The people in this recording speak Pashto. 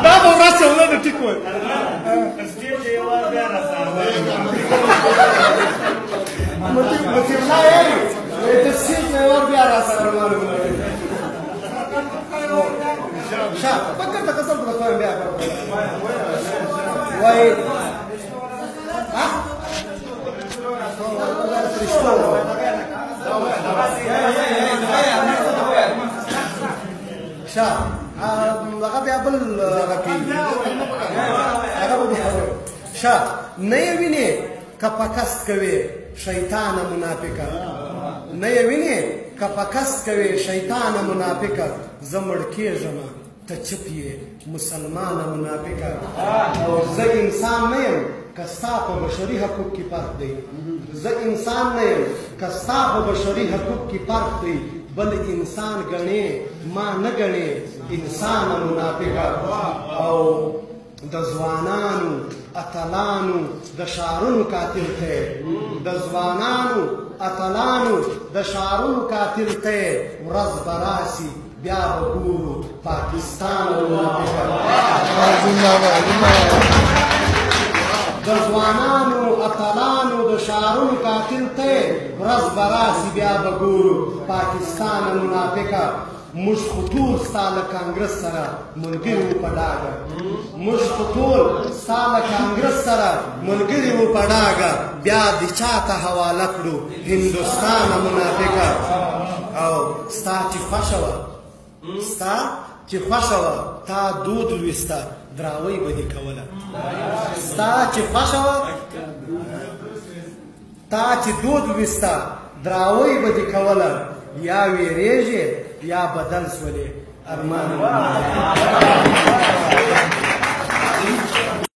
دا به ورځ ولنه ټیک وای مطیع الله یې د سټیج نه ور بیا راسره معلومه شا فکر ته قسم ته کوم بیا وای شا هغه بیا بل شا نه یې وینې که په کست کوې شیطانه منافقه نه یې وینې که په کست کوې شیطانه منافقه زه مړ کېږم ته چپ یې مسلمانه منافقه او زه انسان نه یم که ستا په بشري حقوق کې فرق دی زه انسان نه یم که ستا په بشري حقوق کې فرق دی بل انسان ګڼې ما نه ګڼې انسانه منافقه او د ځوانانو اتلانو د شعرونو قاتل ته د ځوانانو اتلانو د شعرونو قاتل ته ورځ به راسي بیا به ګورو پاکستان د ځوانانو اتلانو د شعرونو قاتل ته ورځ به راسي بیا به ګورو پاکستان منافقه موږ خو ټول ستا له کانګرس سره ملګري وو په ډاګه موږ خو ټول ستا له کانګرس سره ملګري وو په ډاګه بیا دې چا ته حواله کړو هندوستانه منافقه او ستا چې خوښه وه ستا چې خوښه وه تا دود لویسته دراوۍ به دې کوله ستا چې خوښه وه تا چې دود لویسته دراوۍ به دې کوله یا ویرېږې یا بدل سولې ارمان